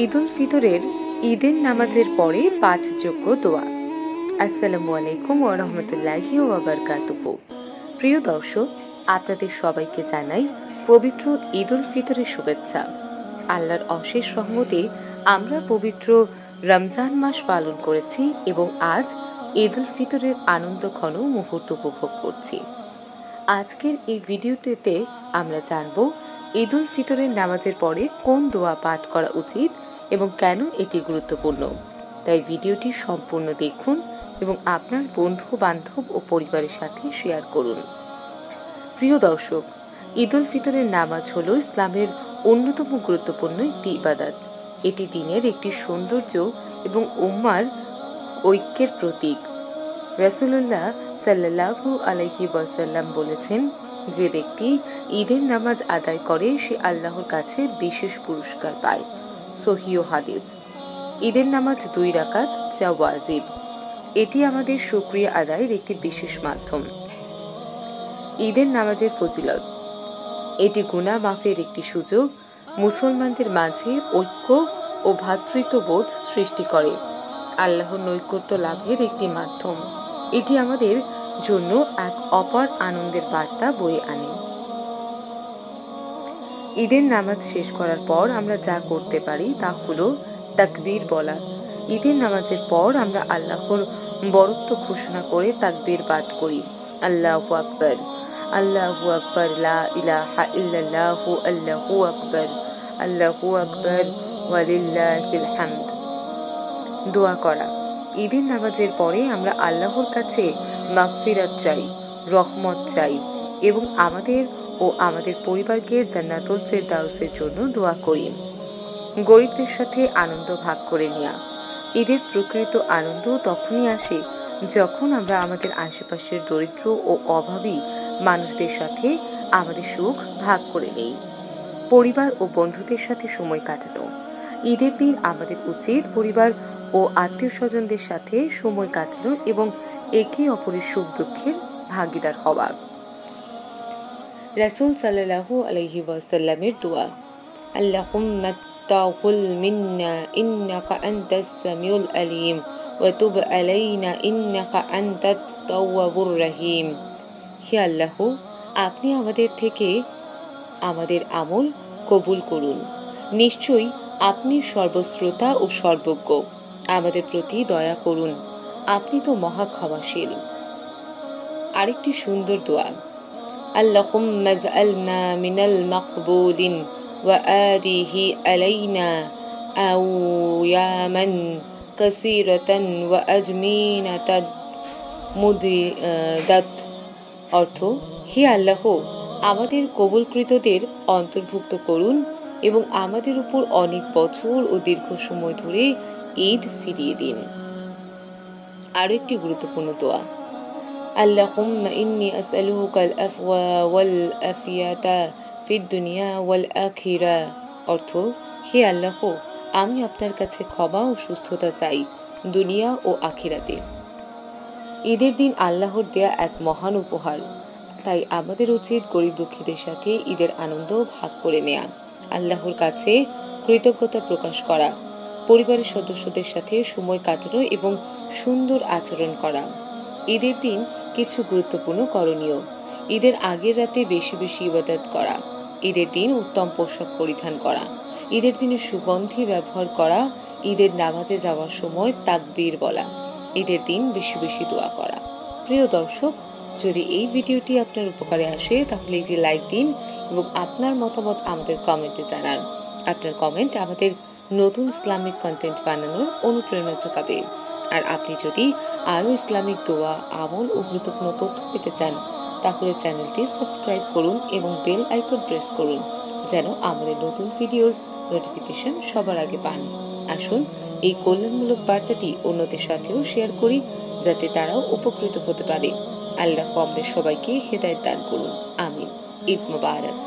ঈদ উল ফিতরের ঈদের নামাজের পরে পাঠযোগ্য দোয়া। আসসালামু আলাইকুম ওয়া রাহমাতুল্লাহি ওয়া বারাকাতুহু। প্রিয় দর্শক, আপনাদের সবাইকে জানাই পবিত্র ঈদ উল ফিতরের শুভেচ্ছা। আল্লাহর অশেষ রহমতে আমরা পবিত্র রমজান মাস পালন করেছি এবং আজ ঈদ উল ফিতরের আনন্দঘন মুহূর্ত উপভোগ করছি। আজকের এই ভিডিওটিতে আমরা জানব ঈদ উল ফিতরের নামাজের পরে কোন দোয়া পাঠ করা উচিত এবং কেন এটি গুরুত্বপূর্ণ। তাই ভিডিওটি সম্পূর্ণ দেখুন এবং আপনার বন্ধু বান্ধব ও পরিবারের সাথে শেয়ার করুন। প্রিয় দর্শক, ঈদ উল ফিতরের নামাজ হলো ইসলামের অন্যতম গুরুত্বপূর্ণ একটি ইবাদত। এটি দিনের একটি সৌন্দর্য এবং উম্মার ঐক্যের প্রতীক। রাসূলুল্লাহ সাল্লাল্লাহু আলাইহি ওয়াসাল্লাম বলেছেন, যে ব্যক্তি ঈদের নামাজ আদায় করে সে আল্লাহর কাছে বিশেষ পুরস্কার পায়। সহিহ হাদিস। ঈদের নামাজ 2 রাকাত, যা ওয়াজিব। এটি আমাদের শুকরিয়া আদায়ের একটি বিশেষ মাধ্যম। ঈদের নামাজের ফজিলত। এটি গুনাহ মাফের একটি সুযোগ, মুসলমানদের মাঝে ঐক্য ও ভ্রাতৃত্ববোধ সৃষ্টি করে, আল্লাহর নৈকট্য লাভের একটি মাধ্যম। এটি আমাদের জন্য এক অপার আনন্দের বার্তা বয়ে আনে। ঈদের নামাজ শেষ করার পর আমরা যা করতে পারি তা হলো তাকবীর বলা। ঈদের নামাজের পর আমরা আল্লাহর বরত্ব ঘোষণা করে তাকবীর পাঠ করি। আল্লাহু আকবার, আল্লাহু আকবার, লা ইলাহা ইল্লাল্লাহু, আল্লাহু আকবার, আল্লাহু আকবার, ওয়া লিল্লাহিল হামদ। দোয়া করা। ঈদের নামাজের পরে আমরা আল্লাহর কাছে মাগফিরাত চাই, রহমত চাই এবং আমাদের ও আমাদের পরিবারকে জান্নাতুল ফেরদাউসের জন্য দোয়া করি। গরিবদের সাথে আনন্দ ভাগ করে নেওয়া। ঈদের প্রকৃত আনন্দ তখনই আসে যখন আমরা আমাদের আশেপাশের দরিদ্র ও অভাবী মানুষদের সাথে আমাদের সুখ ভাগ করে নেই। পরিবার ও বন্ধুদের সাথে সময় কাটানো। ঈদের দিন আমাদের উচিত পরিবার ও আত্মীয় স্বজনদের সাথে সময় কাটানো এবং একে অপরের সুখ দুঃখের ভাগিদার হওয়া। রাসূল সাল্লাল্লাহু আলাইহি ওয়াসাল্লামের দোয়া। আল্লাহুম্মা তাকাব্বাল মিন্না ইন্নাকা আনতাস সামিউল আলিম ওয়া তুব আলাইনা ইন্নাকা আনতাত তাওয়াবুর রহিম। হে আল্লাহ, আপনি আমাদের থেকে আমাদের আমল কবুল করুন। নিশ্চয়ই আপনি সর্বশ্রোতা ও সর্বজ্ঞ। আমাদের প্রতি দয়া করুন, আপনি তো মহা ক্ষমাশীল। আরেকটি সুন্দর দোয়া। আল্লাহুম্মা জাআলনা মিনাল মাকবুলিন ওয়া আদিহি আলাইনা আওয়ামান কাসীরাতান ওয়া আজমিনাতান মুদিদাত। অর্থ, হে আল্লাহ, আমাদের কবুলকৃতদের অন্তর্ভুক্ত করুন এবং আমাদের উপর অনেক বছর ও দীর্ঘ সময় ধরে ঈদ ফিরিয়ে দিন। আরো একটি গুরুত্বপূর্ণ দোয়া। আল্লাহুম্মা ইন্নী আসআলুকাল আফওয়া ওয়াল আফিয়াতা ফিদ দুনিয়া ওয়াল আখিরাহ। অর্থ, হে আল্লাহ, আমি আপনার কাছে ক্ষমা ও সুস্থতা চাই, দুনিয়া ও আখিরাতে। ঈদের দিন আল্লাহর দেয়া এক মহান উপহার, তাই আমাদের উচিত গরিব দুঃখীদের সাথে ঈদের আনন্দ ভাগ করে নেয়া, আল্লাহর কাছে কৃতজ্ঞতা প্রকাশ করা, পরিবারের সদস্যদের সাথে সময় কাটানো এবং সুন্দর আচরণ করা। ঈদের দিন কিছু গুরুত্বপূর্ণ করণীয়। ঈদের আগের রাতে বেশি বেশি ইবাদত করা। ঈদের দিন উত্তম পোশাক পরিধান করা। ঈদের দিনে সুগন্ধি ব্যবহার করা। ঈদের নামাজে যাওয়ার সময় তাকবীর বলা। ঈদের দিন বেশি বেশি দোয়া করা। প্রিয় দর্শক, যদি এই ভিডিওটি আপনার উপকারে আসে তাহলে একটি লাইক দিন এবং আপনার মতামত আমাদের কমেন্টে জানান। আপনার কমেন্ট আমাদের নতুন ইসলামিক কন্টেন্ট বানানোর অনুপ্রেরণা যোগাবে। আর আপনি যদি আরও ইসলামিক দোয়া, আমল ও গুরুত্বপূর্ণ তথ্য পেতে চান তাহলে চ্যানেলটি সাবস্ক্রাইব করুন এবং বেল আইকন প্রেস করুন যেন আমাদের নতুন ভিডিওর নোটিফিকেশন সবার আগে পান। আসুন এই কল্যাণমূলক বার্তাটি অন্যদের সাথেও শেয়ার করি যাতে তারাও উপকৃত হতে পারে। আল্লাহ আমাদের সবাইকে হেদায়েত দান করুন। আমিন। ঈদ মুবারক।